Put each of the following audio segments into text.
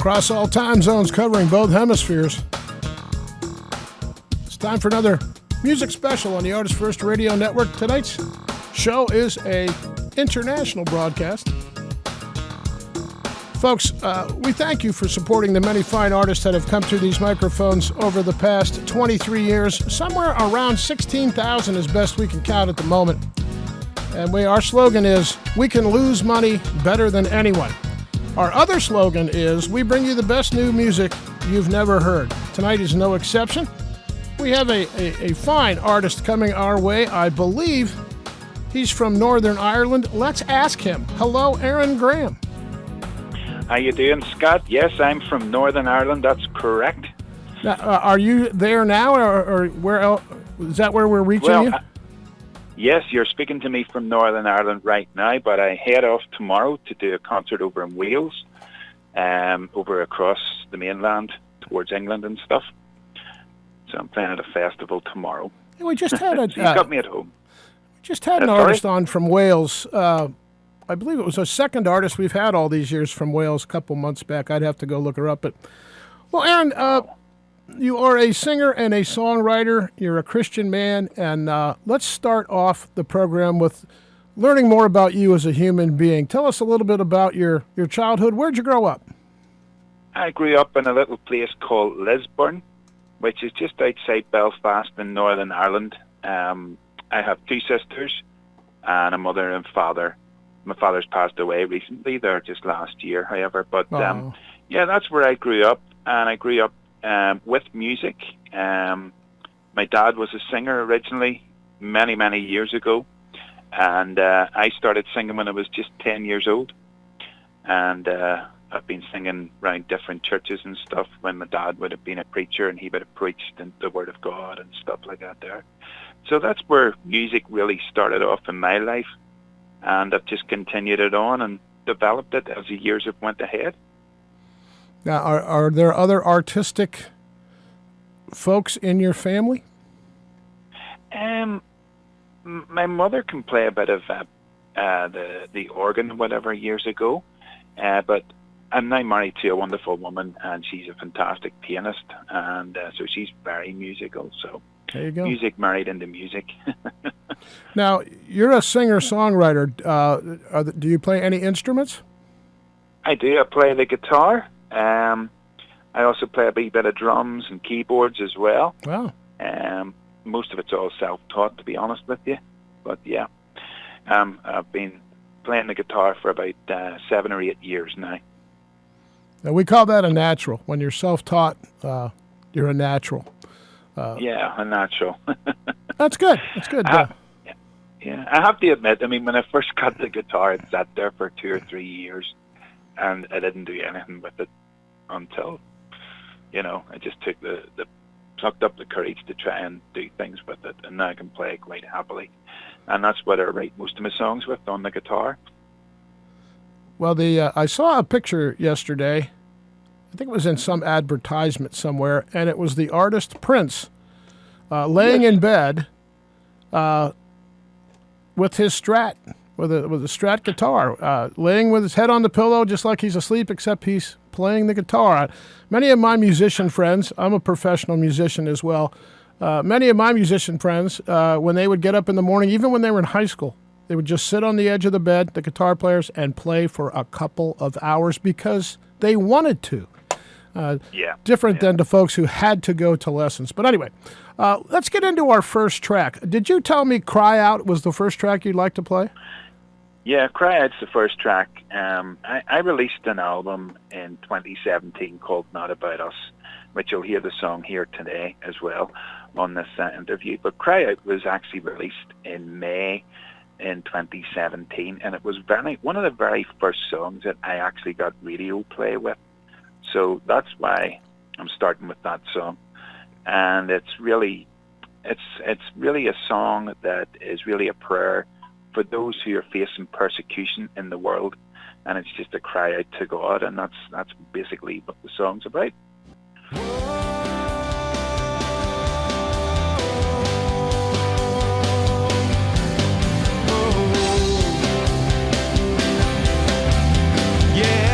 across all time zones, covering both hemispheres. It's time for another music special on the Artist First Radio Network. Tonight's show is a international broadcast. Folks, we thank you for supporting the many fine artists that have come through these microphones over the past 23 years. Somewhere around 16,000 as best we can count at the moment. And our slogan is, we can lose money better than anyone. Our other slogan is, we bring you the best new music you've never heard. Tonight is no exception. We have a fine artist coming our way. I believe he's from Northern Ireland. Let's ask him. Hello, Aaron Graham. How you doing, Scott? Yes, I'm from Northern Ireland. That's correct. Now, are you there now, or where else? Is that where we're reaching you? Yes, you're speaking to me from Northern Ireland right now, but I head off tomorrow to do a concert over in Wales, over across the mainland towards England and stuff. So I'm playing at a festival tomorrow. Hey, we just had a. So you got me at home. We just had an artist on from Wales. I believe it was a second artist we've had all these years from Wales a couple months back. I'd have to go look her up. But, well, Aaron, you are a singer and a songwriter. You're a Christian man. And let's start off the program with learning more about you as a human being. Tell us a little bit about your childhood. Where'd you grow up? I grew up in a little place called Lisburn, which is just outside Belfast in Northern Ireland. I have two sisters and a mother and father. My father's passed away recently, there just last year, however. But, yeah, that's where I grew up. And I grew up with music. My dad was a singer originally, many, many years ago. And I started singing when I was just 10 years old. And I've been singing around different churches and stuff when my dad would have been a preacher and he would have preached the Word of God and stuff like that there. So that's where music really started off in my life. And I've just continued it on and developed it as the years have went ahead. Now, are there other artistic folks in your family? My mother can play a bit of the organ, whatever, years ago. But I'm now married to a wonderful woman, and she's a fantastic pianist, and so she's very musical. So there you go. Music married into music. Now, you're a singer-songwriter. Do you play any instruments? I do. I play the guitar. I also play a wee bit of drums and keyboards as well. Wow. Most of it's all self-taught, to be honest with you. But yeah, I've been playing the guitar for about 7 or 8 years now. Now, we call that a natural. When you're self-taught, you're a natural. Yeah, a natural. That's good. That's good. Yeah, I have to admit, I mean, when I first got the guitar, it sat there for 2 or 3 years, and I didn't do anything with it until, I just took plucked up the courage to try and do things with it, and now I can play it quite happily. And that's what I write most of my songs with, on the guitar. Well, I saw a picture yesterday. I think it was in some advertisement somewhere, and it was the artist Prince laying in bed with his Strat, with a Strat guitar, laying with his head on the pillow just like he's asleep, except he's playing the guitar. Many of my musician friends, I'm a professional musician as well, many of my musician friends, when they would get up in the morning, even when they were in high school, they would just sit on the edge of the bed, the guitar players, and play for a couple of hours because they wanted to. Different than the folks who had to go to lessons. But anyway, let's get into our first track. Did you tell me Cry Out was the first track you'd like to play? Yeah, Cry Out's the first track. I released an album in 2017 called Not About Us, which you'll hear the song here today as well on this interview. But Cry Out was actually released in May in 2017, and it was one of the very first songs that I actually got radio play with. So that's why I'm starting with that song. And it's really a song that is really a prayer for those who are facing persecution in the world. And it's just a cry out to God, and that's basically what the song's about. Yeah.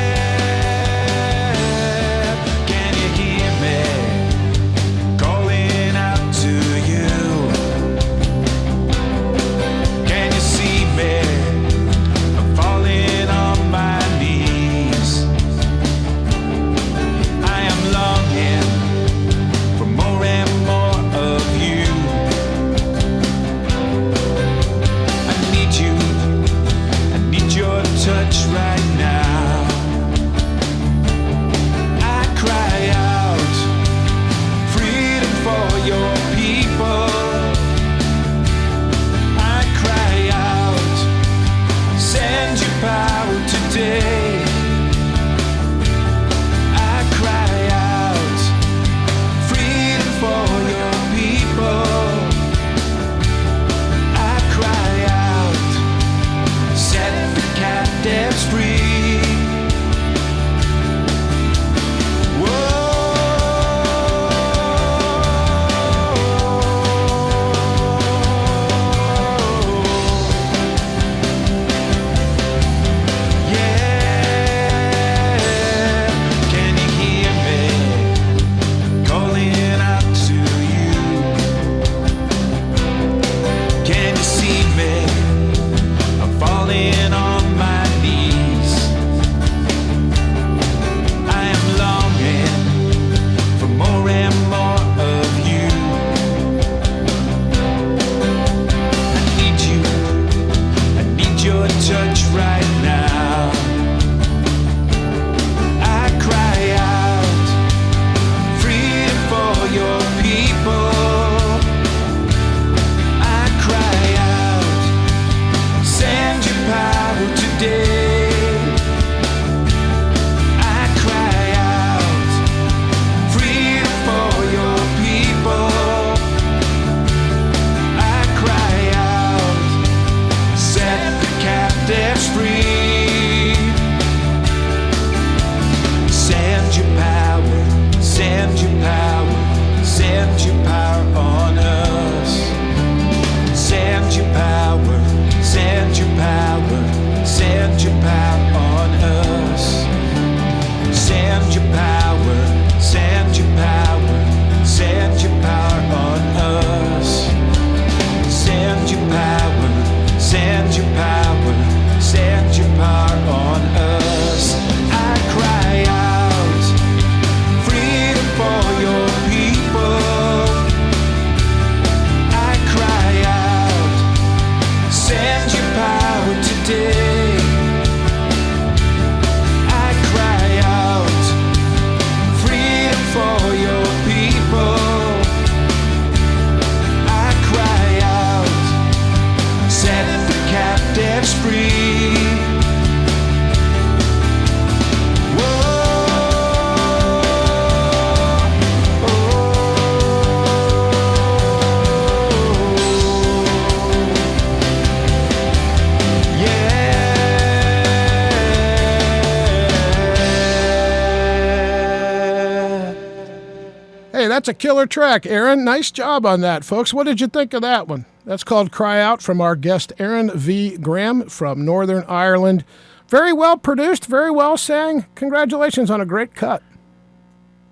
That's a killer track, Aaron. Nice job on that, folks. What did you think of that one? That's called Cry Out from our guest, Aaron V. Graham from Northern Ireland. Very well produced, very well sang. Congratulations on a great cut.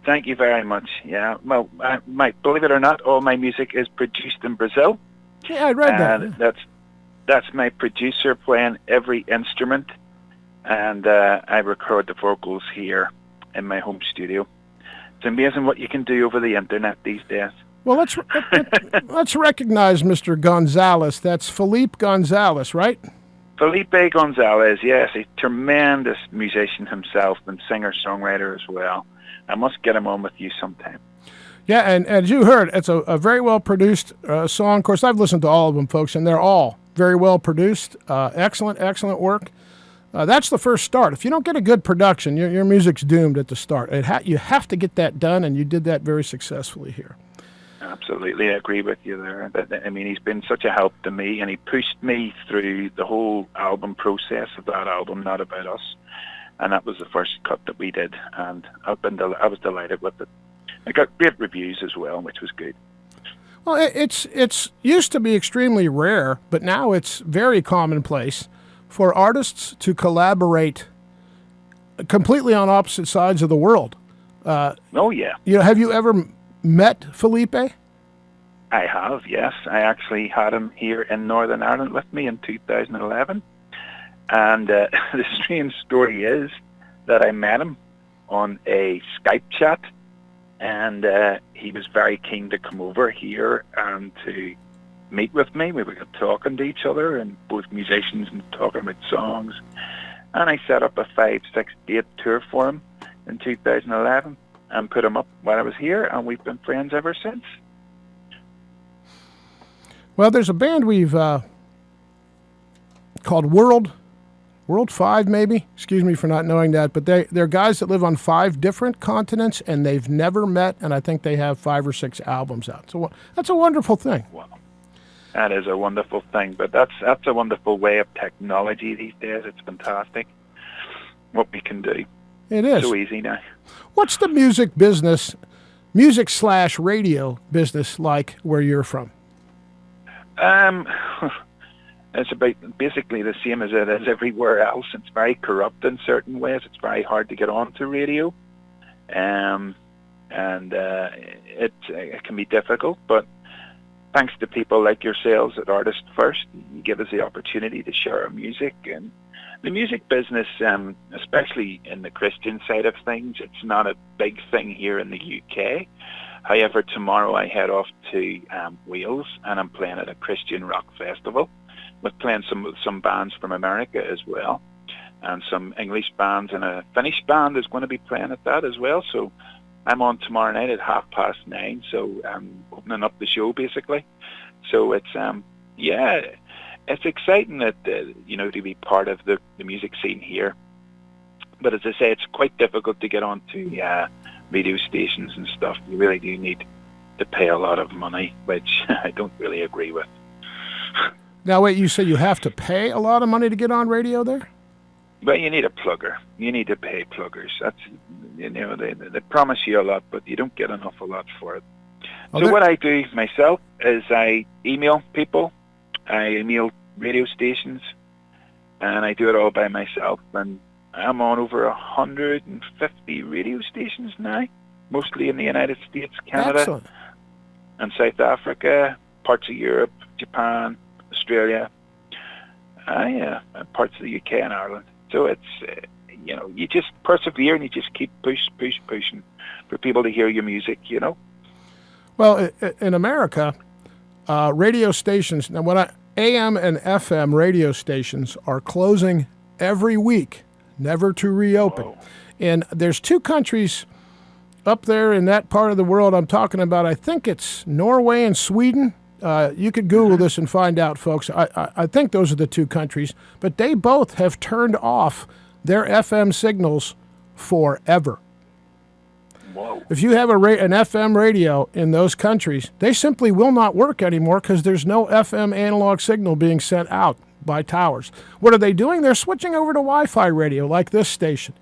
Thank you very much. Yeah, well, believe it or not, all my music is produced in Brazil. Yeah, I read that. That's my producer playing every instrument, and I record the vocals here in my home studio. It's amazing what you can do over the internet these days. Well, let's recognize Mr. Gonzalez. That's Felipe Gonzalez, right? Felipe Gonzalez, yes, a tremendous musician himself and singer-songwriter as well. I must get him on with you sometime. Yeah, and as you heard, it's a very well-produced song. Of course, I've listened to all of them, folks, and they're all very well-produced. Excellent work. That's the first start. If you don't get a good production, your music's doomed at the start. You have to get that done, and you did that very successfully here. Absolutely, I agree with you there. I mean, he's been such a help to me, and he pushed me through the whole album process of that album, Not About Us. And that was the first cut that we did, and I was delighted with it. I got great reviews as well, which was good. Well, it's used to be extremely rare, but now it's very commonplace for artists to collaborate completely on opposite sides of the world. Oh yeah. Have you ever met Felipe? I have, yes. I actually had him here in Northern Ireland with me in 2011. And the strange story is that I met him on a Skype chat, and he was very keen to come over here and to meet with me. We were talking to each other, and both musicians and talking about songs. And I set up a 5, 6, 8 tour for him in 2011 and put him up while I was here, and we've been friends ever since. Well, there's a band we've called World 5, maybe. Excuse me for not knowing that, but they're guys that live on 5 different continents, and they've never met, and I think they have 5 or 6 albums out. So that's a wonderful thing. Wow. That is a wonderful thing, but that's a wonderful way of technology these days. It's fantastic what we can do. It is. So easy now. What's the music /radio business like where you're from? It's about basically the same as it is everywhere else. It's very corrupt in certain ways. It's very hard to get onto radio, and it can be difficult. But thanks to people like yourselves at Artist First, you give us the opportunity to share our music. And the music business, especially in the Christian side of things, it's not a big thing here in the UK. However, tomorrow I head off to Wales, and I'm playing at a Christian rock festival. We're playing some bands from America as well, and some English bands, and a Finnish band is going to be playing at that as well. So I'm on tomorrow night at 9:30, so I'm opening up the show basically. So it's it's exciting that to be part of the music scene here. But as I say, it's quite difficult to get onto radio stations and stuff. You really do need to pay a lot of money, which I don't really agree with. Now, wait, you say you have to pay a lot of money to get on radio there? Well, you need a plugger. You need to pay pluggers. That's, they promise you a lot, but you don't get an awful lot for it. So what I do myself is I email people. I email radio stations, and I do it all by myself. And I'm on over 150 radio stations now, mostly in the United States, Canada, Excellent. And South Africa, parts of Europe, Japan, Australia, and parts of the UK and Ireland. So it's, you just persevere and you just keep pushing for people to hear your music, Well, in America, radio stations, now AM and FM radio stations are closing every week, never to reopen. Whoa. And there's 2 countries up there in that part of the world I'm talking about. I think it's Norway and Sweden. You could Google this and find out, folks. I think those are the 2 countries, but they both have turned off their FM signals forever. Whoa. If you have an FM radio in those countries, they simply will not work anymore because there's no FM analog signal being sent out by towers. What are they doing? They're switching over to Wi-Fi radio like this station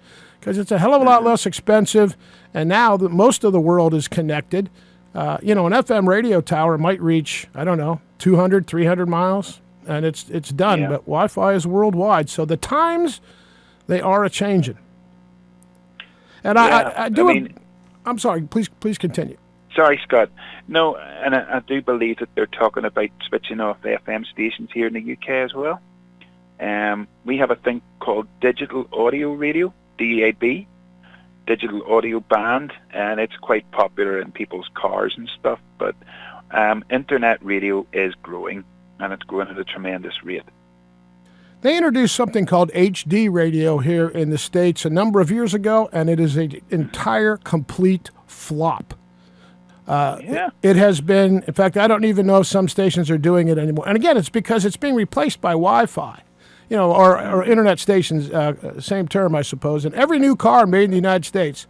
because it's a hell of a lot less expensive, and now most of the world is connected An FM radio tower might reach, I don't know, 200, 300 miles, and it's done. Yeah. But Wi-Fi is worldwide, so the times, they are a-changing. And I'm sorry, please continue. Sorry, Scott. No, and I do believe that they're talking about switching off the FM stations here in the UK as well. We have a thing called digital audio radio, DAB, digital audio band, and it's quite popular in people's cars and stuff. But internet radio is growing, and it's growing at a tremendous rate. They introduced something called HD radio here in the States a number of years ago, and it is an entire, complete flop. It has been, in fact, I don't even know if some stations are doing it anymore. And again, it's because it's being replaced by Wi-Fi, or internet stations, same term, I suppose. And every new car made in the United States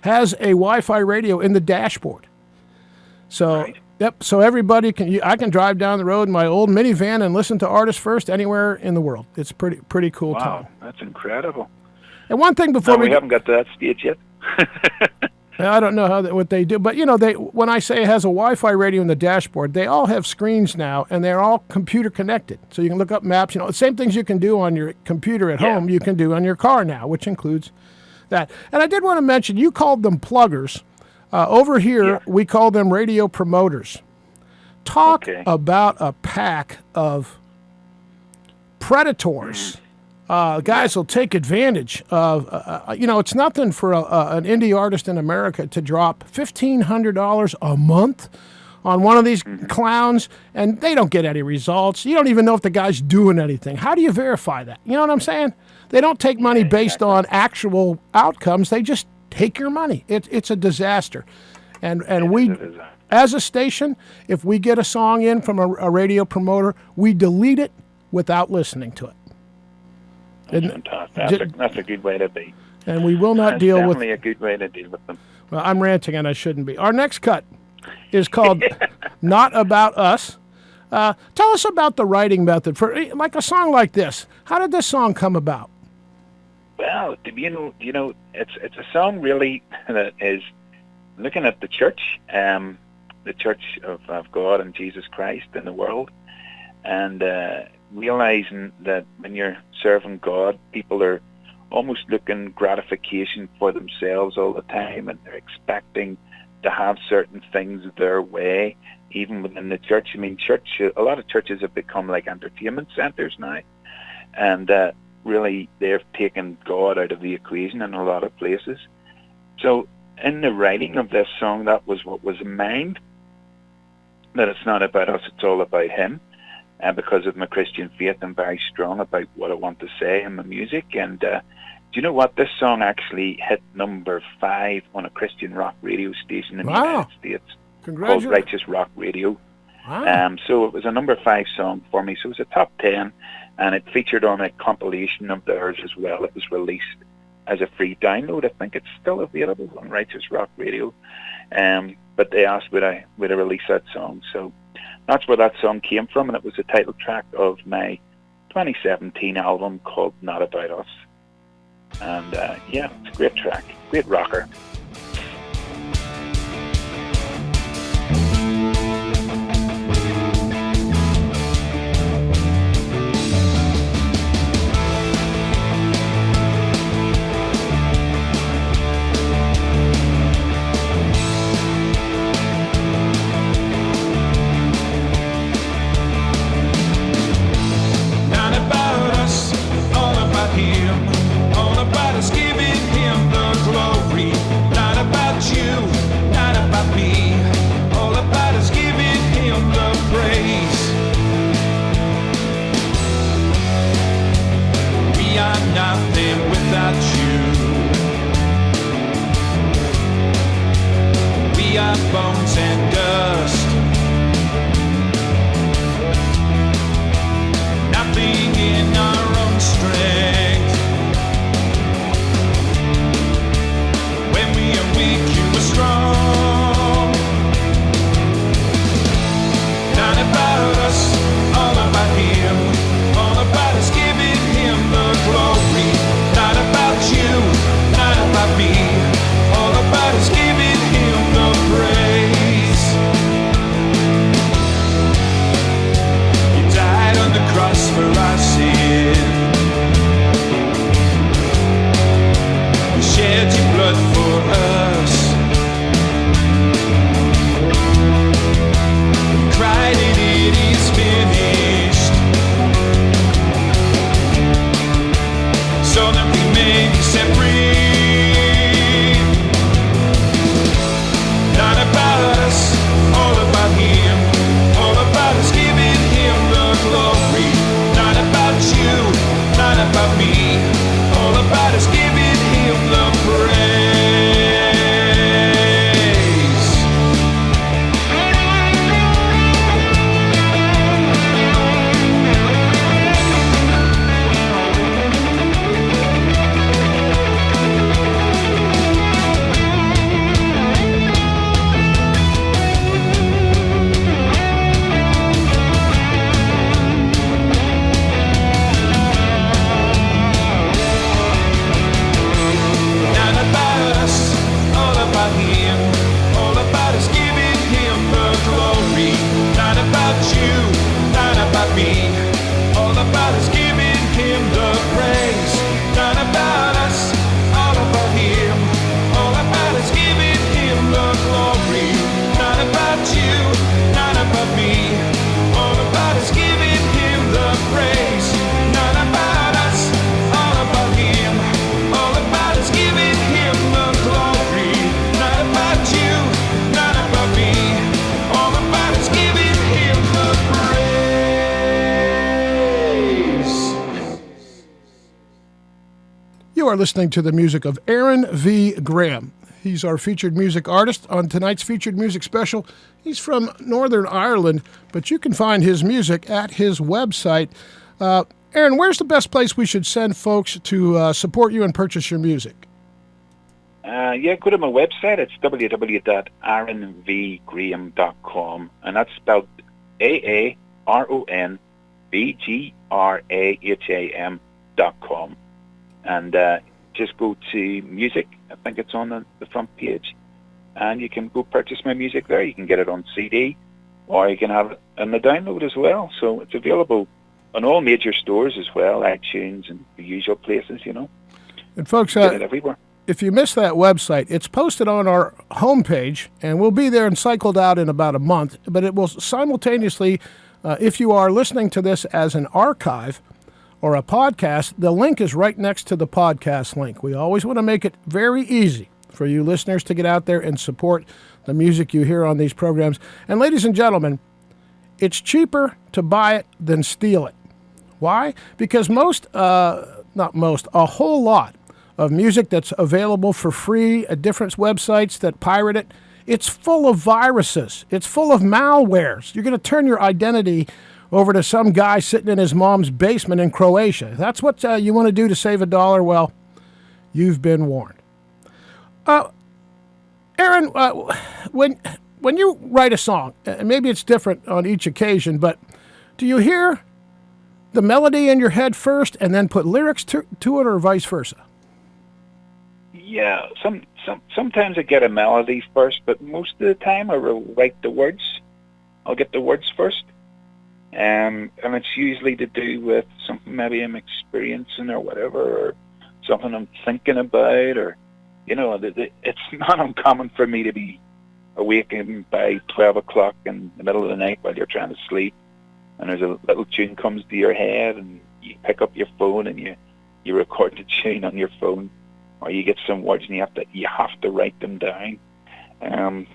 has a Wi-Fi radio in the dashboard. So, right. Yep. So everybody I can drive down the road in my old minivan and listen to Artists First anywhere in the world. It's pretty cool. Wow, time. That's incredible. And one thing before we haven't got to that stage yet. I don't know what they do, but when I say it has a Wi-Fi radio in the dashboard, they all have screens now, and they're all computer connected. So you can look up maps. The same things you can do on your computer at home, you can do on your car now, which includes that. And I did want to mention, you called them pluggers. Over here, we call them radio promoters. Talk about a pack of predators. Guys will take advantage of, it's nothing for an indie artist in America to drop $1,500 a month on one of these clowns, and they don't get any results. You don't even know if the guy's doing anything. How do you verify that? You know what I'm saying? They don't take money based on actual outcomes. They just take your money. It's a disaster. And we, as a station, if we get a song in from a radio promoter, we delete it without listening to it. That's fantastic. That's a good way to be. And we will not deal with... definitely a good way to deal with them. Well, I'm ranting and I shouldn't be. Our next cut is called Not About Us. Tell us about the writing method for like a song like this. How did this song come about? Well, it's a song really that is looking at the church of God and Jesus Christ in the world, and realizing that when you're serving God, people are almost looking gratification for themselves all the time, and they're expecting to have certain things their way, even within the church. I mean, a lot of churches have become like entertainment centers now, and really they've taken God out of the equation in a lot of places. So in the writing of this song, that was what was in mind, that it's not about us, it's all about Him. And because of my Christian faith, I'm very strong about what I want to say in my music. And do you know what? This song actually hit number 5 on a Christian rock radio station in the United States called Righteous Rock Radio. Wow. So it was a number 5 song for me. So it was a top 10, and it featured on a compilation of theirs as well. It was released as a free download. I think it's still available on Righteous Rock Radio. But they asked would I release that song. So that's where that song came from, and it was the title track of my 2017 album called Not About Us. And it's a great track, great rocker. All about us giving Him the glory. for our sin. You shed your blood for us. You cried and it is finished, so that we may be set free. Not about us, all about Him. All about us giving Him the glory. Not about you, not about me. All about us giving Him the praise. Not about us, all about Him. All about us giving Him the glory. Not about you, not about me. All about us giving Him the praise. Not about us, all about Him. All about us giving Him the glory. Not about you, not about me. All about us giving Him the praise. Not about us, all about Him. All about us giving Him the glory. Not about you, not about me. All about us giving Him the praise. You are listening to the music of Aaron V. Graham. He's our featured music artist on tonight's featured music special. He's from Northern Ireland, but you can find his music at his website. Aaron, where's the best place we should send folks to support you and purchase your music? Yeah, go to my website. It's www.aaronvgraham.com, and that's spelled AARONVGRAHAM.com. And just go to music. I think it's on the front page, and you can go purchase my music there. You can get it on CD, or you can have it on the download as well. So it's available on all major stores as well, iTunes and the usual places, you know. And folks, Get it everywhere. if you missed that website, it's posted on our homepage, and we'll be there and cycled out in about a month. But it will simultaneously, if you are listening to this as an archive or a podcast, the link is right next to the podcast link. We always want to make it very easy for you listeners to get out there and support the music you hear on these programs. And ladies and gentlemen, it's cheaper to buy it than steal it. Why? Because a whole lot of music that's available for free at different websites that pirate it, it's full of viruses. It's full of malwares. You're going to turn your identity over to some guy sitting in his mom's basement in Croatia. That's what you want to do to save $1. Well, you've been warned. Aaron, when you write a song, and maybe it's different on each occasion, but do you hear the melody in your head first and then put lyrics to it, or vice versa? Yeah, sometimes I get a melody first, but most of the time I will write the words. I'll get the words first. And it's usually to do with something maybe I'm experiencing or whatever, or something I'm thinking about, or, you know, it's not uncommon for me to be awakened by 12 o'clock in the middle of the night while you're trying to sleep, and there's a little tune comes to your head, and you pick up your phone and you record the tune on your phone, or you get some words and you have to write them down.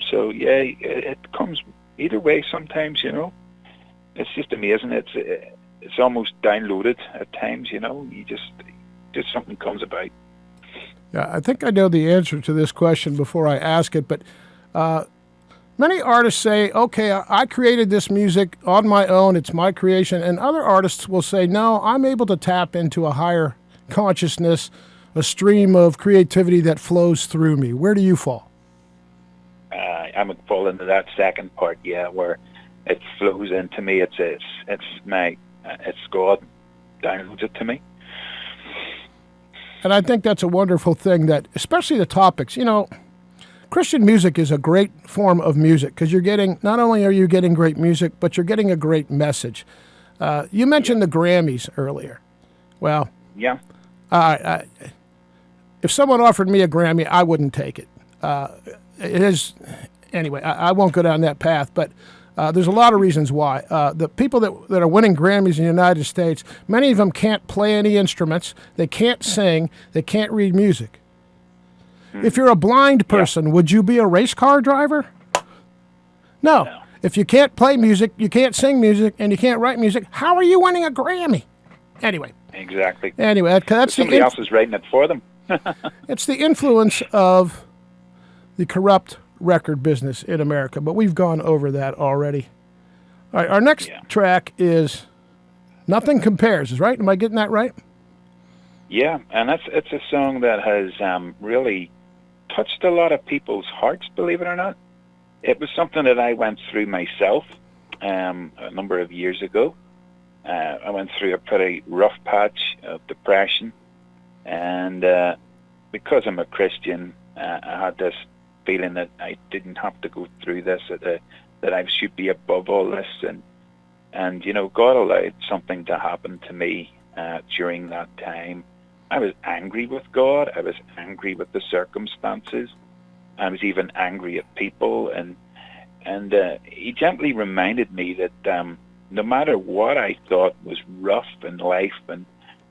So yeah, it comes either way sometimes, you know. It's just amazing. It's almost downloaded at times, you know. You just something comes about. Yeah, I think I know the answer to this question before I ask it, but many artists say, okay, I created this music on my own, it's my creation, and other artists will say, no, I'm able to tap into a higher consciousness, a stream of creativity that flows through me. Where do you fall? I would fall into that second part, yeah, where it flows into me. It's God downloads it to me. And I think that's a wonderful thing, that especially the topics, you know, Christian music is a great form of music because not only are you getting great music, but you're getting a great message. You mentioned the Grammys earlier. Well, Yeah. if someone offered me a Grammy, I wouldn't take it. It is anyway. I won't go down that path, but there's a lot of reasons why. The people that are winning Grammys in the United States, many of them can't play any instruments. They can't sing. They can't read music. If you're a blind person, would you be a race car driver? No. If you can't play music, you can't sing music, and you can't write music, how are you winning a Grammy? Anyway. Exactly. Anyway, that's somebody else is writing it for them. It's the influence of the corrupt record business in America, but we've gone over that already. All right, our next track is Nothing Compares, right? Am I getting that right? Yeah, and it's a song that has really touched a lot of people's hearts, believe it or not. It was something that I went through myself a number of years ago. I went through a pretty rough patch of depression, and because I'm a Christian, I had this feeling that I didn't have to go through this, that I should be above all this, and you know, God allowed something to happen to me during that time. I was angry with God. I was angry with the circumstances. I was even angry at people, and he gently reminded me that no matter what I thought was rough in life and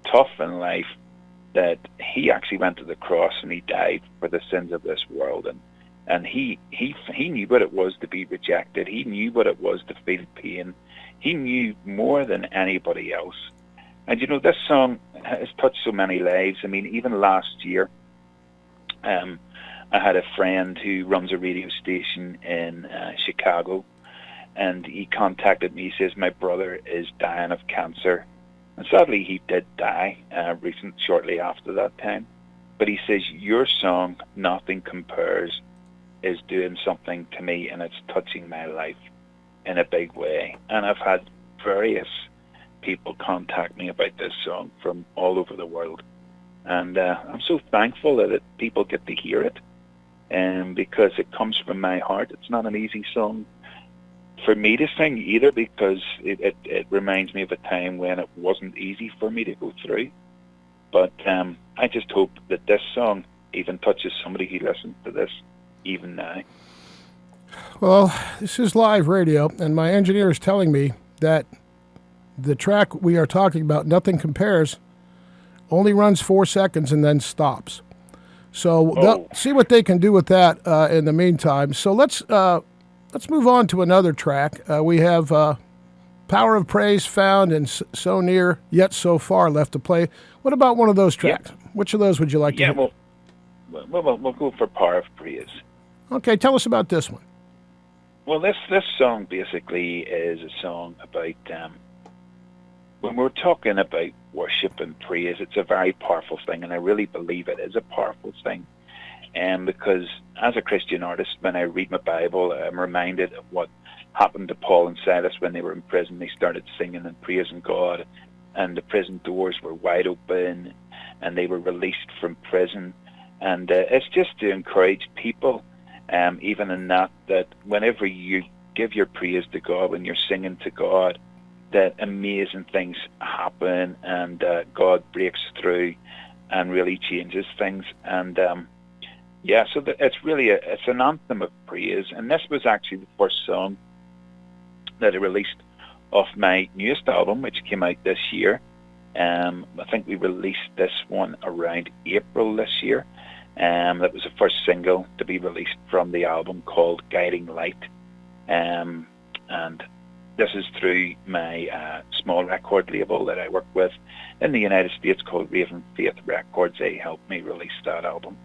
tough in life, that he actually went to the cross and he died for the sins of this world, and he knew what it was to be rejected. He knew what it was to feel pain. He knew more than anybody else. And you know, this song has touched so many lives. I mean, even last year, I had a friend who runs a radio station in Chicago, and he contacted me. He says, my brother is dying of cancer. And sadly, he did die shortly after that time. But he says, your song, Nothing Compares, is doing something to me, and it's touching my life in a big way. And I've had various people contact me about this song from all over the world. And I'm so thankful that people get to hear it, because it comes from my heart. It's not an easy song for me to sing either, because it reminds me of a time when it wasn't easy for me to go through. But I just hope that this song even touches somebody who listens to this even now. Well, this is live radio, and my engineer is telling me that the track we are talking about, Nothing Compares, only runs 4 seconds and then stops. So they'll see what they can do with that in the meantime. So let's move on to another track. We have Power of Praise Found and So Near Yet So Far left to play. What about one of those tracks? Yeah. Which of those would you like to hear? We'll go for Power of Praise. Okay, tell us about this one. Well, this song basically is a song about, when we're talking about worship and praise, it's a very powerful thing, and I really believe it is a powerful thing. Because as a Christian artist, when I read my Bible, I'm reminded of what happened to Paul and Silas when they were in prison. They started singing and praising God, and the prison doors were wide open, and they were released from prison. And it's just to encourage people, even in that whenever you give your praise to God, when you're singing to God, that amazing things happen, and God breaks through and really changes things. And so it's really it's an anthem of praise. And this was actually the first song that I released off my newest album, which came out this year. I think we released this one around April this year. That was the first single to be released from the album, called Guiding Light. And this is through my small record label that I work with in the United States called Raven Faith Records. They helped me release that album.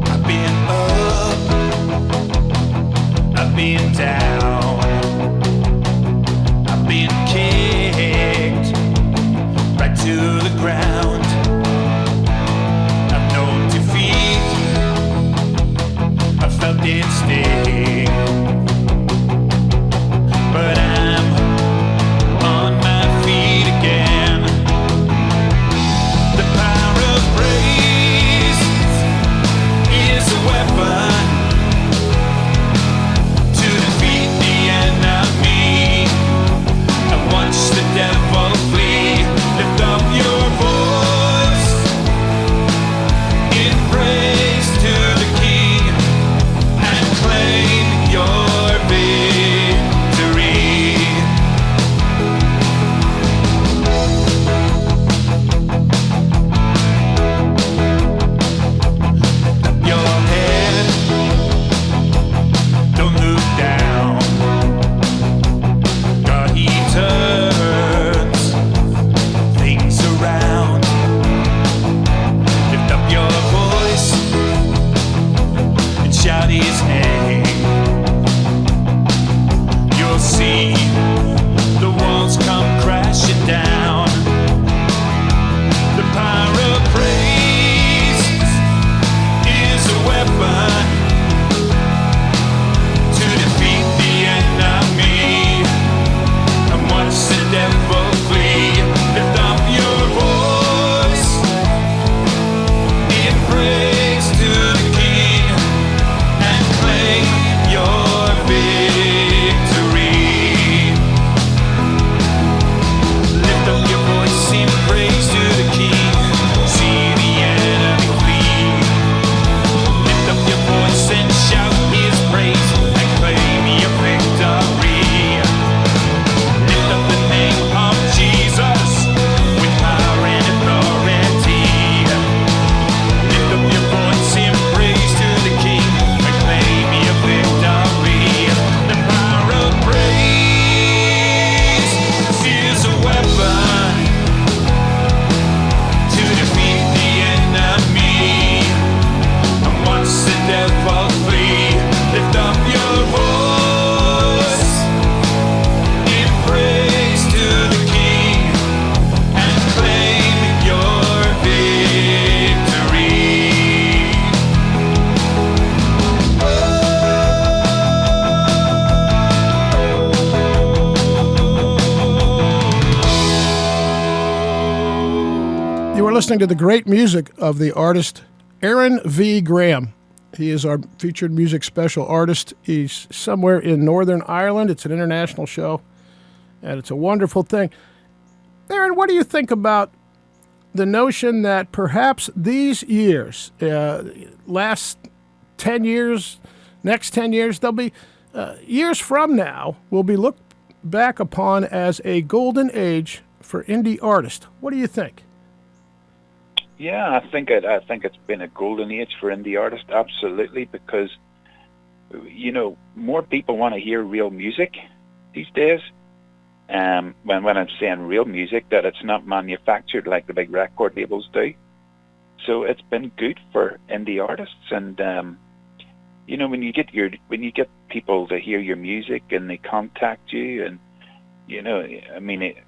I've been up, I've been down, I've been kicked right to the ground. I've known defeat, I felt it sting, but I'm on my feet again. The power of praise is a weapon. listening to the great music of the artist Aaron V. Graham. He is our featured music special artist. He's somewhere in Northern Ireland. It's an international show, and it's a wonderful thing. Aaron, what do you think about the notion that perhaps these years, last 10 years, next 10 years, there'll be years from now, will be looked back upon as a golden age for indie artists? What do you think? Yeah, I think it's been a golden age for indie artists, absolutely, because more people want to hear real music these days. When I'm saying real music, that it's not manufactured like the big record labels do. So it's been good for indie artists, and when you get people to hear your music and they contact you, and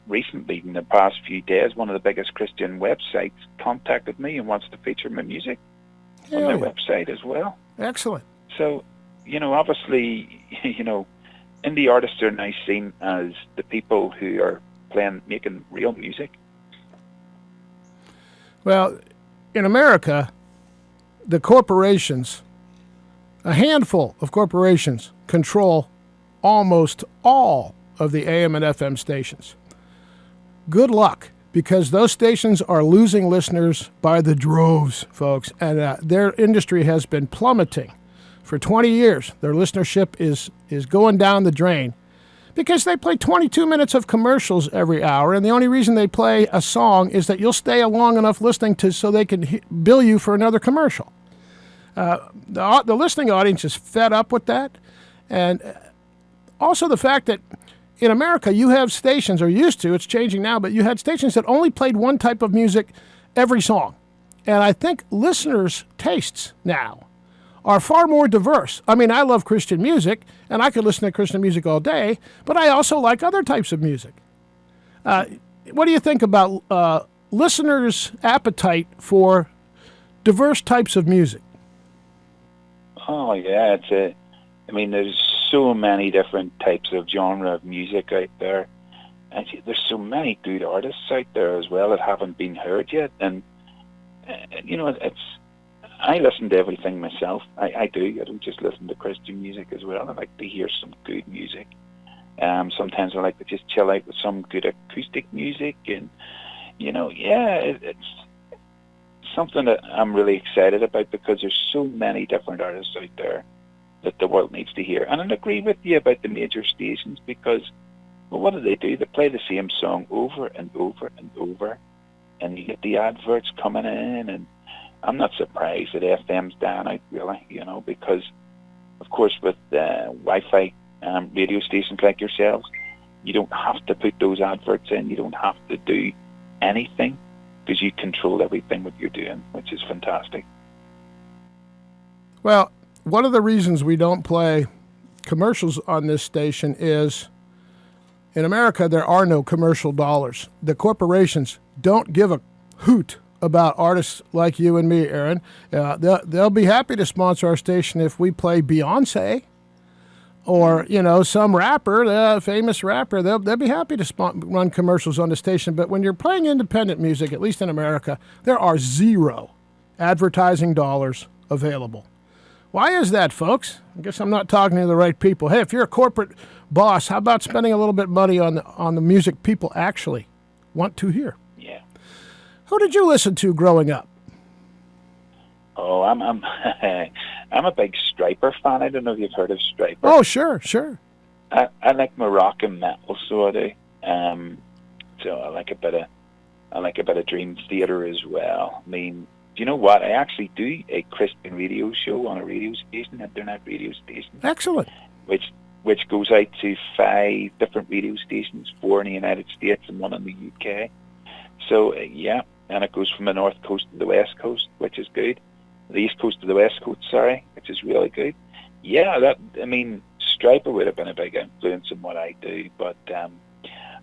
recently in the past few days, one of the biggest Christian websites contacted me and wants to feature my music on their website as well. Excellent. So, obviously, indie artists are now seen as the people who are making real music. Well, in America, the corporations, a handful of corporations, control almost all of the AM and FM stations. Good luck, because those stations are losing listeners by the droves, folks, and their industry has been plummeting. For 20 years, their listenership is going down the drain because they play 22 minutes of commercials every hour, and the only reason they play a song is that you'll stay long enough listening to so they can bill you for another commercial. The listening audience is fed up with that, and also the fact that in America you have stations, or used to, it's changing now, but you had stations that only played one type of music every song. And I think listeners' tastes now are far more diverse. I mean, I love Christian music, and I could listen to Christian music all day, but I also like other types of music. What do you think about listeners' appetite for diverse types of music? Oh, yeah, there's so many different types of genre of music out there. And there's so many good artists out there as well that haven't been heard yet. And, I listen to everything myself. I do. I don't just listen to Christian music as well. I like to hear some good music. Sometimes I like to just chill out with some good acoustic music. And, it's something that I'm really excited about, because there's so many different artists out there that the world needs to hear. And I agree with you about the major stations, because, well, what do? They play the same song over and over and over, and you get the adverts coming in, and I'm not surprised that FM's down out, really, because, of course, with Wi-Fi radio stations like yourselves, you don't have to put those adverts in. You don't have to do anything, because you control everything what you're doing, which is fantastic. Well, one of the reasons we don't play commercials on this station is, in America, there are no commercial dollars. The corporations don't give a hoot about artists like you and me, Aaron. They'll be happy to sponsor our station if we play Beyonce or, some rapper, famous rapper. They'll be happy to run commercials on the station. But when you're playing independent music, at least in America, there are zero advertising dollars available. Why is that, folks? I guess I'm not talking to the right people. Hey, if you're a corporate boss, how about spending a little bit of money on the music people actually want to hear? Yeah. Who did you listen to growing up? Oh, I'm I'm a big Striper fan. I don't know if you've heard of Striper. Oh, sure. I like Moroccan metal, so I do. So I like a bit of Dream Theater as well. I mean, do you know what? I actually do a Christian radio show on a radio station, internet radio station. Excellent. Which goes out to 5 different radio stations, 4 in the United States and 1 in the UK. So, and it goes from the North Coast to the West Coast, which is good. The East Coast to the West Coast, which is really good. Yeah, Striper would have been a big influence in what I do, but I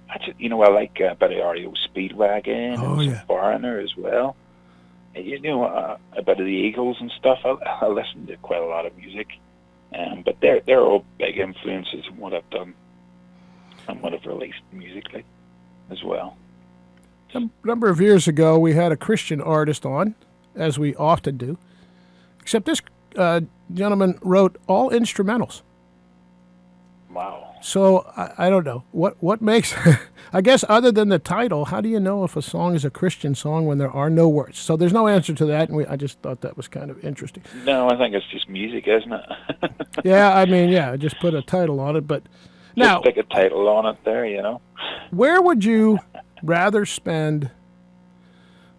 like a bit of REO Speedwagon and some Foreigner as well. A bit of the Eagles and stuff. I listen to quite a lot of music, but they're all big influences in what I've done and what I've released musically as well. Number of years ago, we had a Christian artist on, as we often do, except this gentleman wrote all instrumentals. Wow. So I don't know what makes. I guess other than the title, how do you know if a song is a Christian song when there are no words? So there's no answer to that, and I just thought that was kind of interesting. No, I think it's just music, isn't it? Yeah, I mean, yeah, just put a title on it, but now Just stick a title on it there, you know. where would you rather spend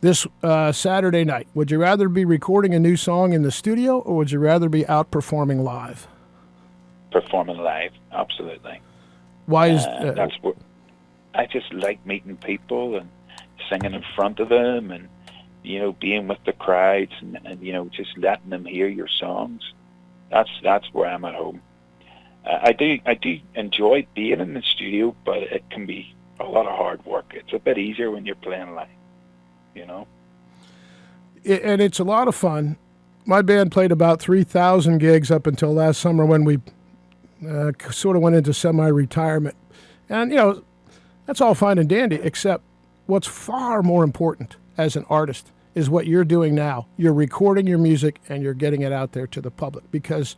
this Saturday night? Would you rather be recording a new song in the studio, or would you rather be out performing live? Performing live, absolutely. Why is That's what I just like, meeting people and singing in front of them, and being with the crowds, and just letting them hear your songs. That's where I'm at home. I do enjoy being in the studio, but it can be a lot of hard work. It's a bit easier when you're playing live, And it's a lot of fun. My band played about 3,000 gigs up until last summer when we sort of went into semi-retirement. And, that's all fine and dandy, except what's far more important as an artist is what you're doing now. You're recording your music and you're getting it out there to the public, because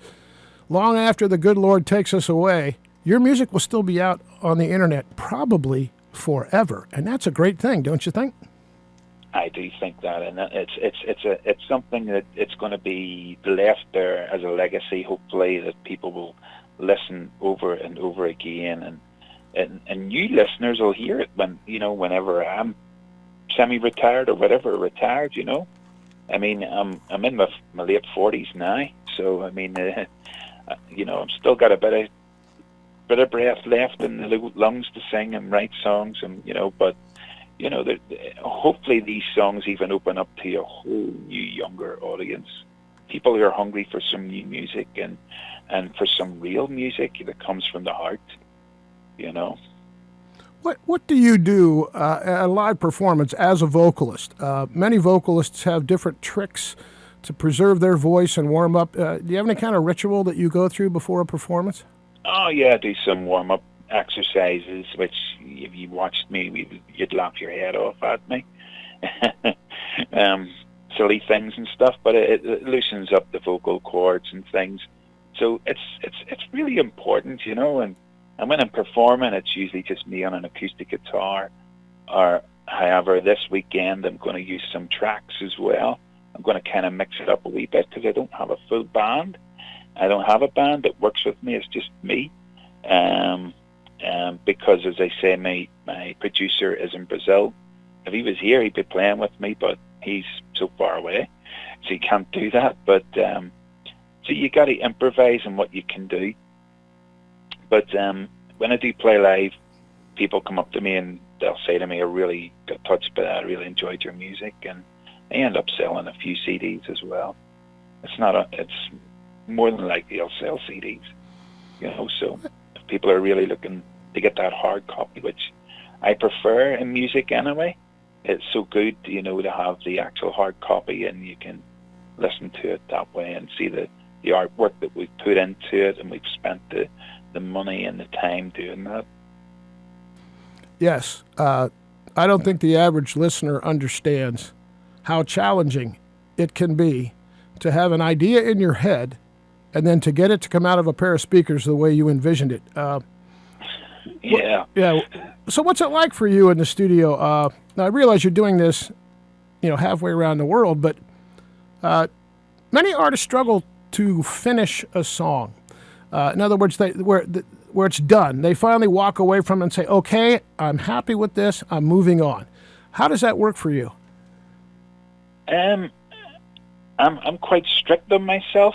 long after the good Lord takes us away, your music will still be out on the internet, probably forever. And that's a great thing, don't you think? I do think that, and it's something that it's going to be left there as a legacy, hopefully, that people will listen over and over again, and new listeners will hear it whenever I'm semi-retired or whatever, retired. I mean, I'm in my late 40s now, so I mean, I'm still got a bit of breath left in the lungs to sing and write songs, and but. Hopefully these songs even open up to a whole new, younger audience. People who are hungry for some new music and for some real music that comes from the heart, What do you do at a live performance as a vocalist? Many vocalists have different tricks to preserve their voice and warm up. Do you have any kind of ritual that you go through before a performance? Oh, yeah, I do some warm-up exercises, which if you watched me, you'd laugh your head off at me. Silly things and stuff, but it loosens up the vocal cords and things. So it's really important, and when I'm performing, it's usually just me on an acoustic guitar. Or, however, this weekend I'm going to use some tracks as well. I'm going to kind of mix it up a wee bit because I don't have a full band. I don't have a band that works with me. It's just me. Because, as I say, my producer is in Brazil. If he was here, he'd be playing with me, but he's so far away, so he can't do that. But so you got to improvise on what you can do. But when I do play live, people come up to me and they'll say to me, "I really got touched by that. I really enjoyed your music," and I end up selling a few CDs as well. It's more than likely I'll sell CDs, So if people are really looking to get that hard copy, which I prefer in music anyway, it's so good, to have the actual hard copy, and you can listen to it that way and see the artwork that we've put into it, and we've spent the money and the time doing that. Yes. I don't think the average listener understands how challenging it can be to have an idea in your head and then to get it to come out of a pair of speakers the way you envisioned it. Yeah. Yeah. So what's it like for you in the studio? Now, I realize you're doing this, halfway around the world, but many artists struggle to finish a song. In other words, where it's done, they finally walk away from it and say, "Okay, I'm happy with this. I'm moving on." How does that work for you? I'm quite strict on myself.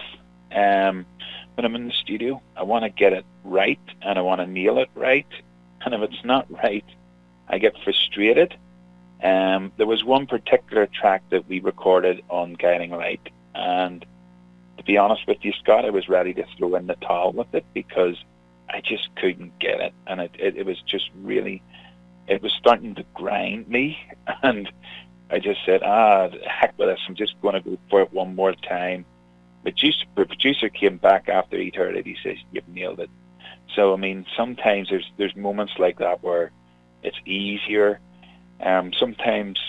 When I'm in the studio, I want to get it right, and I want to nail it right. And if it's not right, I get frustrated. There was one particular track that we recorded on Guiding Light, and to be honest with you, Scott, I was ready to throw in the towel with it because I just couldn't get it, and it was just really, it was starting to grind me, and I just said, heck with this, I'm just going to go for it one more time. But the producer came back after he'd heard it. He says, "You've nailed it." So, I mean, sometimes there's moments like that where it's easier Sometimes,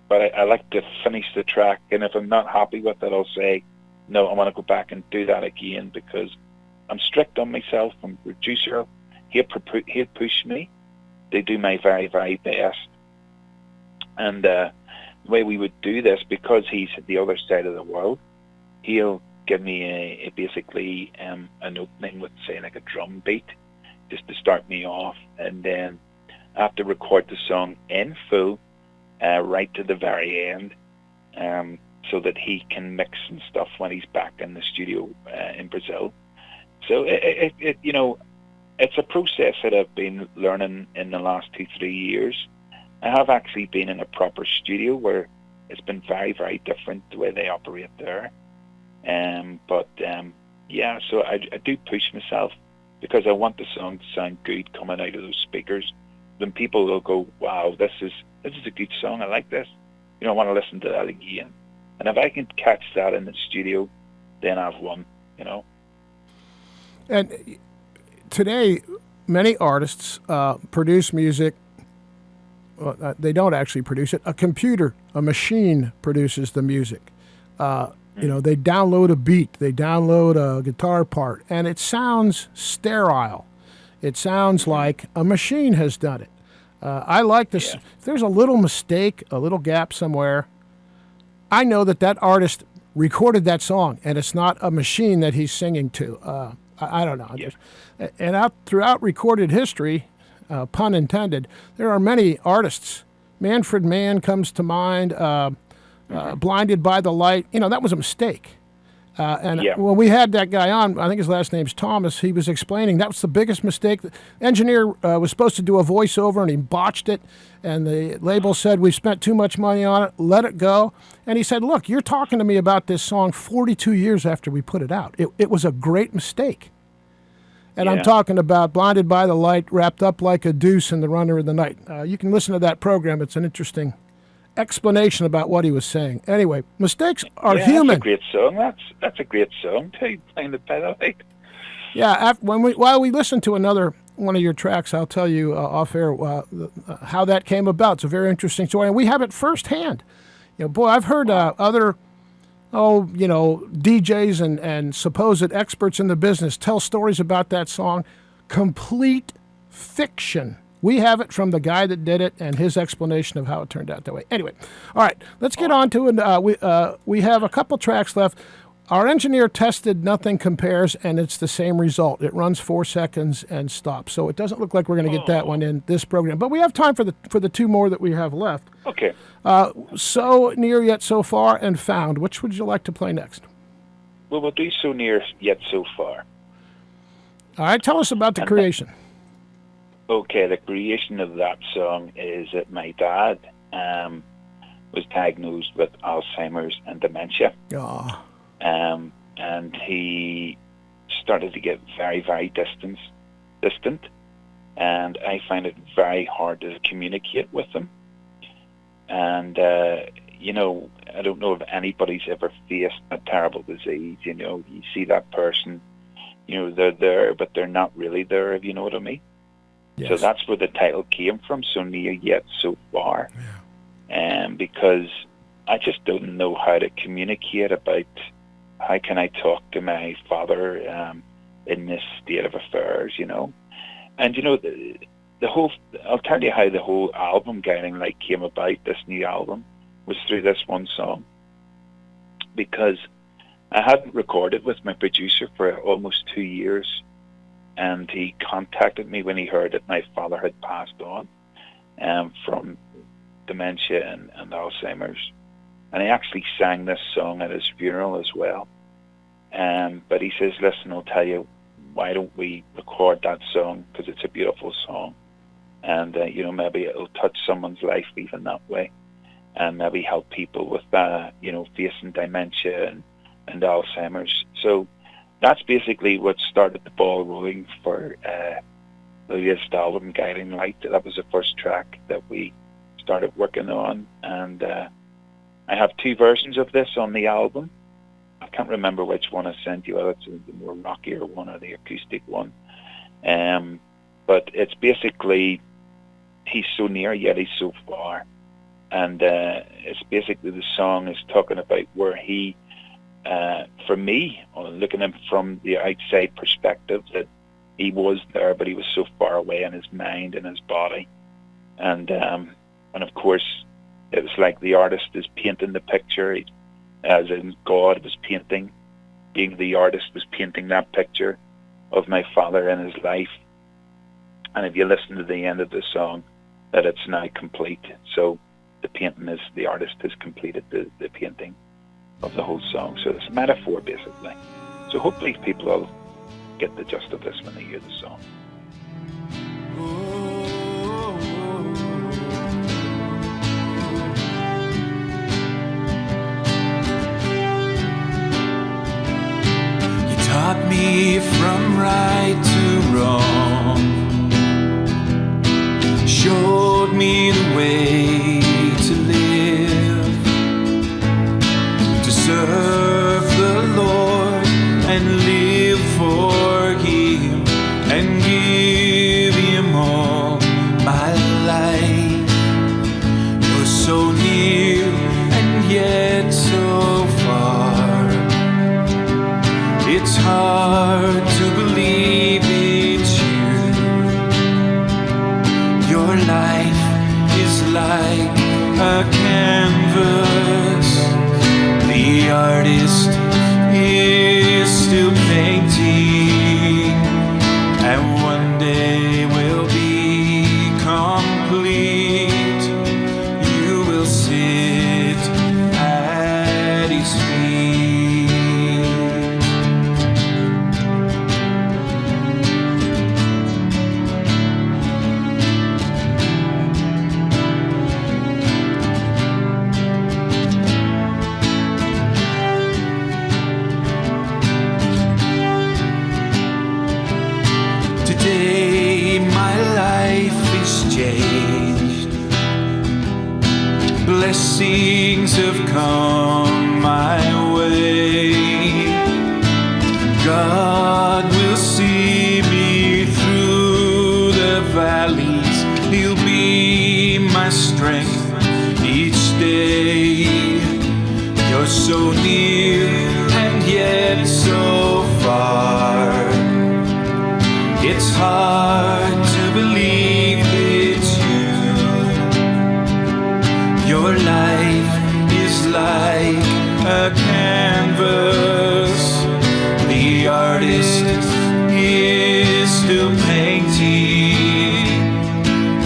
but I like to finish the track, and if I'm not happy with it, I'll say, no, I want to go back and do that again, because I'm strict on myself. I'm a producer. He'll push me to do my very, very best. And the way we would do this, because he's at the other side of the world, he'll give me basically an opening with, say, like a drum beat, just to start me off, and then I have to record the song in full, right to the very end, so that he can mix and stuff when he's back in the studio in Brazil. So it's a process that I've been learning in the last 2-3 years. I have actually been in a proper studio where it's been very, very different the way they operate there. So I do push myself, because I want the song to sound good coming out of those speakers. Then people will go, wow, this is a good song. I like this. I want to listen to that again. And if I can catch that in the studio, then I've won. And today, many artists produce music. Well, they don't actually produce it. A machine produces the music. They download a beat, they download a guitar part, and it sounds sterile. It sounds like a machine has done it. I like this. Yeah. If there's a little mistake, a little gap somewhere, I know that artist recorded that song, and it's not a machine that he's singing to. I don't know. Yeah. And throughout recorded history, pun intended, there are many artists. Manfred Mann comes to mind. Blinded by the Light, that was a mistake. When we had that guy on, I think his last name's Thomas, he was explaining that was the biggest mistake. The engineer was supposed to do a voiceover, and he botched it, and the label said, we've spent too much money on it, let it go. And he said, look, you're talking to me about this song 42 years after we put it out. It was a great mistake. And I'm talking about Blinded by the Light, Wrapped Up Like a Deuce in The Runner of the Night. You can listen to that program. It's an interesting explanation about what he was saying. Anyway, mistakes are human. That's a great song. That's a great song too. Blinded by the Light. Yeah. While we listen to another one of your tracks, I'll tell you off air how that came about. It's a very interesting story, and we have it firsthand. I've heard other DJs and supposed experts in the business tell stories about that song. Complete fiction. We have it from the guy that did it and his explanation of how it turned out that way. Anyway, all right, let's get on to it. We have a couple tracks left. Our engineer tested Nothing Compares, and it's the same result. It runs 4 seconds and stops. So it doesn't look like we're going to get that one in this program. But we have time for the two more that we have left. Okay. So Near Yet So Far and Found. Which would you like to play next? Well, we'll do So Near Yet So Far. All right, tell us about the creation. Okay, the creation of that song is that my dad was diagnosed with Alzheimer's and dementia. Oh. And he started to get very, very distant. And I find it very hard to communicate with him. And, I don't know if anybody's ever faced a terrible disease. You see that person, they're there, but they're not really there, if you know what I mean. Yes. So that's where the title came from, So Near Yet So Far. Yeah. Because I just don't know how to communicate about how can I talk to my father in this state of affairs, And, the whole, I'll tell you how the whole album, Guiding Light, came about, this new album, was through this one song. Because I hadn't recorded with my producer for almost 2 years. And he contacted me when he heard that my father had passed on from dementia and Alzheimer's. And he actually sang this song at his funeral as well. But he says, listen, I'll tell you, why don't we record that song? Because it's a beautiful song. And, maybe it'll touch someone's life even that way. And maybe help people with, facing dementia and Alzheimer's. So that's basically what started the ball rolling for the latest album, Guiding Light. That was the first track that we started working on. And I have 2 versions of this on the album. I can't remember which one I sent you. It's the more rockier one or the acoustic one. But it's basically, he's so near, yet he's so far. and it's basically the song is talking about where he, for me, looking at him from the outside perspective, that he was there, but he was so far away in his mind and his body, and of course, it was like the artist is painting the picture, as in God was painting, being the artist was painting that picture of my father in his life. And if you listen to the end of the song, that it's now complete. So the painting is, the artist has completed the painting of the whole song. So it's a metaphor, basically. So hopefully people will get the gist of this when they hear the song. You taught me from right to wrong, showed me the way to live, to serve the Lord and live for Him and give Him all my life. You're so near and yet so far. It's hard to believe it's you. Your life is like a canvas. The artist is still painting, and one day will be complete. You will sit at His feet. Today my life is changed. Blessings have come my way. God will see me through the valleys. He'll be my strength each day. You're so near and yet so far. It's hard to believe it's you. Your life is like a canvas. The artist is still painting,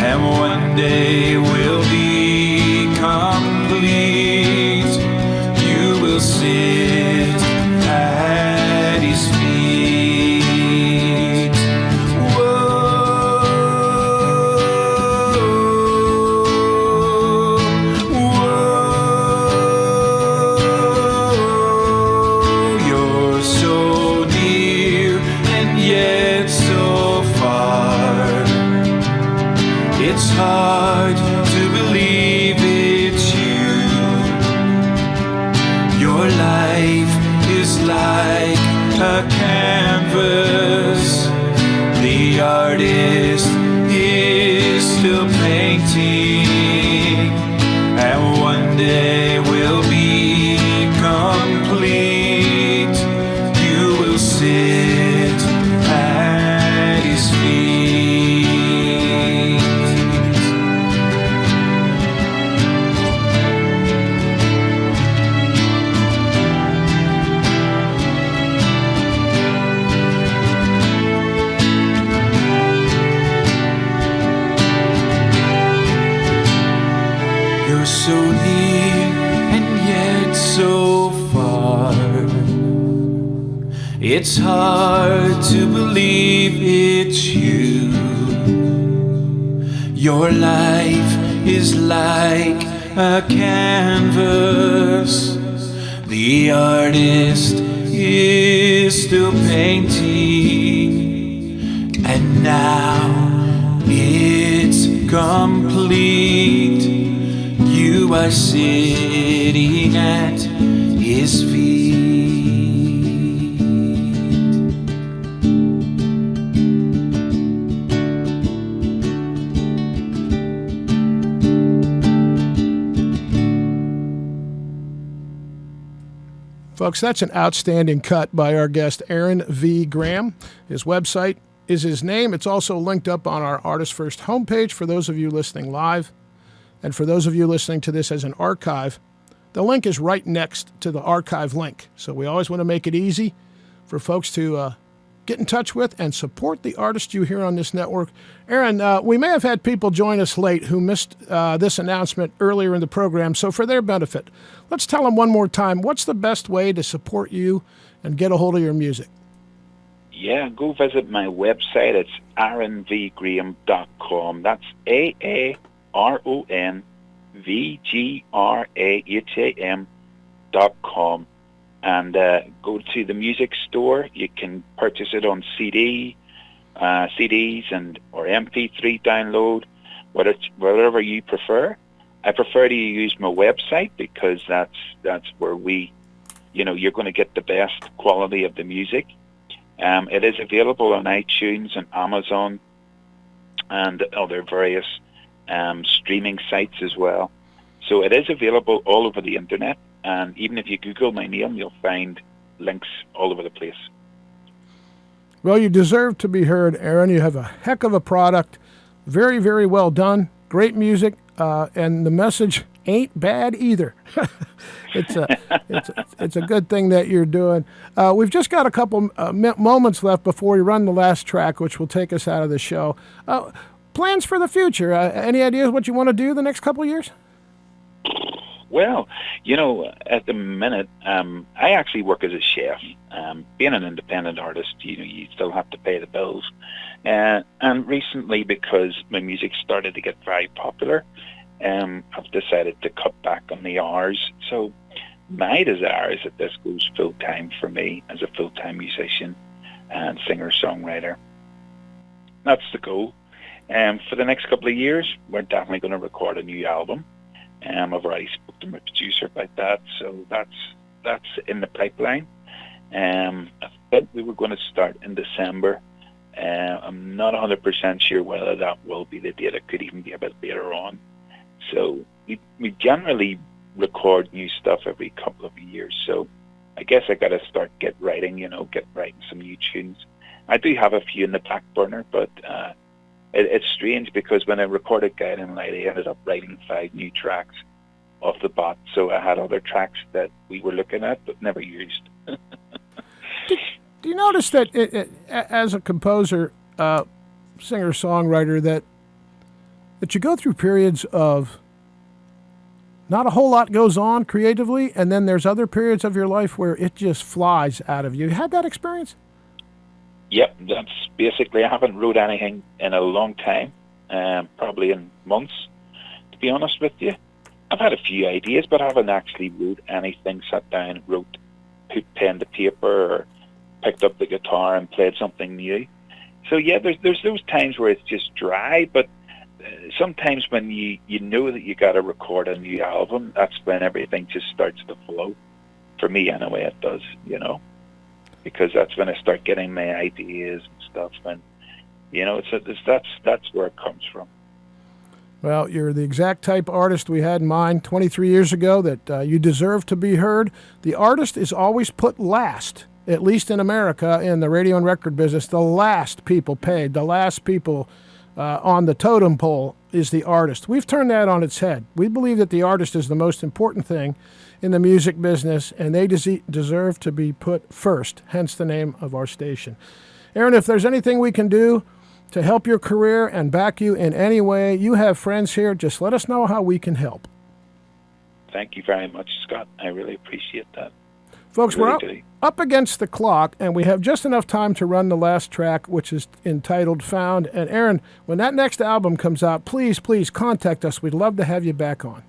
and one day will be complete. You will sit at His feet. You're so near and yet so far. It's hard to believe it's you. Your life is like a canvas. The artist is still painting, and one day will be complete. You will sit at His feet. You're so near and yet so far. It's hard to believe it's you. Your life is like a canvas. The artist is still painting, and now it's complete. You are sitting at His feet. Folks, that's an outstanding cut by our guest, Aaron V. Graham. His website is his name. It's also linked up on our Artist First homepage for those of you listening live. And for those of you listening to this as an archive, the link is right next to the archive link. So we always want to make it easy for folks to get in touch with and support the artists you hear on this network. Aaron, we may have had people join us late who missed this announcement earlier in the program, so for their benefit, let's tell them one more time, what's the best way to support you and get a hold of your music? Yeah, go visit my website. It's aaronvgraham.com. That's AARONVGRAHAM.com. And go to the music store. You can purchase it on CDs and or MP3 download, whatever you prefer. I prefer to use my website because that's where you're going to get the best quality of the music. It is available on iTunes and Amazon and other various streaming sites as well. So it is available all over the internet. And even if you Google my name, you'll find links all over the place. Well, you deserve to be heard, Aaron. You have a heck of a product. Very, very well done. Great music. And the message ain't bad either. It's a good thing that you're doing. We've just got a couple moments left before we run the last track, which will take us out of the show. Plans for the future? Any ideas what you want to do the next couple of years? Well, at the minute, I actually work as a chef. Being an independent artist, you still have to pay the bills. And recently, because my music started to get very popular, I've decided to cut back on the hours. So my desire is that this goes full-time for me as a full-time musician and singer-songwriter. That's the goal. For the next couple of years, we're definitely going to record a new album. I've already spoke to my producer about that, so that's in the pipeline. I thought we were going to start in December. I'm not 100% sure whether that will be the date. It could even be a bit later on. So we generally record new stuff every couple of years. So I guess I got to start get writing some new tunes. I do have a few in the back burner, but it's strange because when I recorded Guiding Light, I ended up writing 5 new tracks off the bat. So I had other tracks that we were looking at but never used. Do you notice that as a composer, singer-songwriter, that you go through periods of not a whole lot goes on creatively, and then there's other periods of your life where it just flies out of you? You had that experience? Yep, that's basically, I haven't wrote anything in a long time, probably in months, to be honest with you. I've had a few ideas, but I haven't actually wrote anything, sat down, wrote, put pen to paper, or picked up the guitar and played something new. So yeah, there's those times where it's just dry, but sometimes when you know that you got to record a new album, that's when everything just starts to flow. For me, anyway, it does, because that's when I start getting my ideas and stuff, and that's where it comes from. Well, you're the exact type of artist we had in mind 23 years ago, that you deserve to be heard. The artist is always put last, at least in America, in the radio and record business. The last people paid, the last people on the totem pole is the artist. We've turned that on its head. We believe that the artist is the most important thing in the music business, and they deserve to be put first, hence the name of our station. Aaron, if there's anything we can do to help your career and back you in any way, you have friends here. Just let us know how we can help. Thank you very much, Scott. I really appreciate that. Folks, we're up against the clock, and we have just enough time to run the last track, which is entitled Found. And Aaron, when that next album comes out, please contact us. We'd love to have you back on.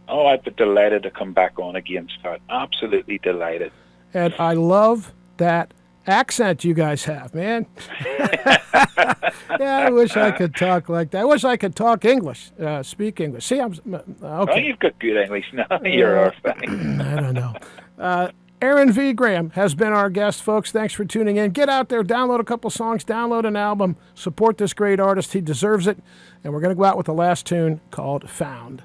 Oh, I'd be delighted to come back on again, Scott. Absolutely delighted. And I love that accent you guys have, man. Yeah, I wish I could talk like that. I wish I could talk English, speak English. See, I'm okay. Oh, you've got good English now. You're all fine. I don't know. Aaron V. Graham has been our guest, folks. Thanks for tuning in. Get out there, download a couple songs, download an album, support this great artist. He deserves it. And we're going to go out with the last tune called Found.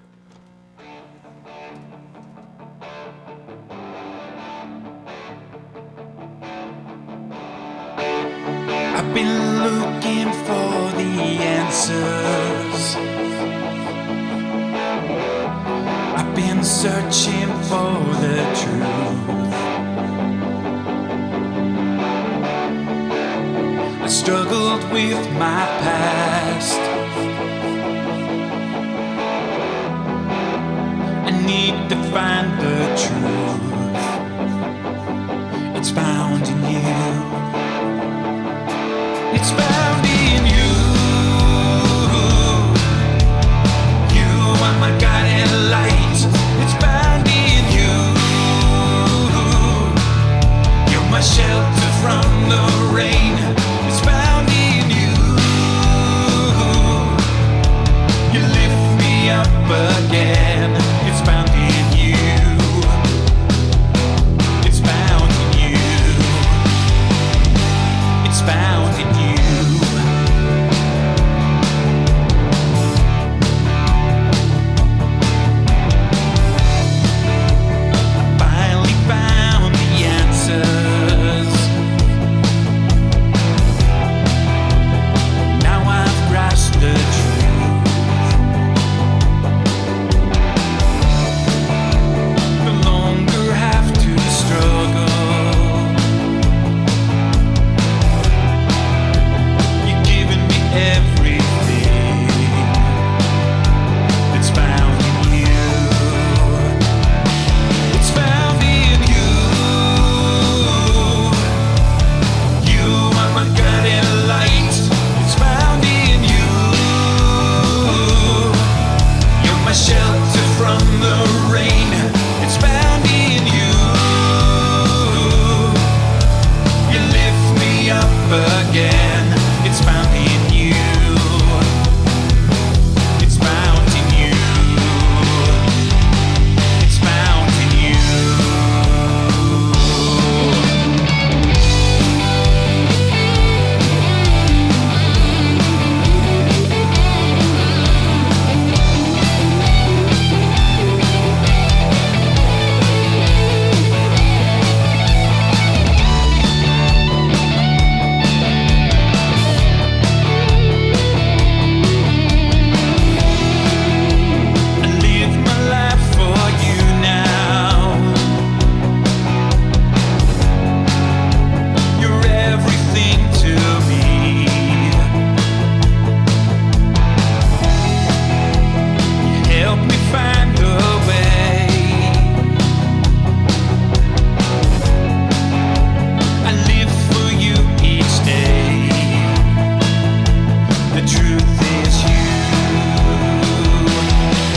looking for the answers. I've been searching for the truth. I struggled with my past. I need to find the truth. It's found in you. It's found in you. You are my guiding light. It's found in you. You're my shelter from the rain. It's found in you. You lift me up again. It's found in you. It's found in you. It's found in you. Finally found the answers. Now I've grasped the truth. No longer have to struggle. You've given me everything that's found in you. It's found in you. You are my guiding light. It's found in you. You're my shelter from the rain. It's found in you. You lift me up again. It's found in you. It's found in you. It's found in you. I live my life for you now. You're everything to me. You help me find a way. I live for you each day. The truth is you.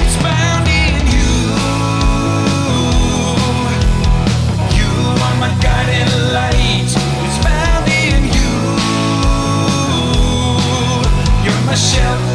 It's found in you. You are my guiding light. It's found in you. You're my shelter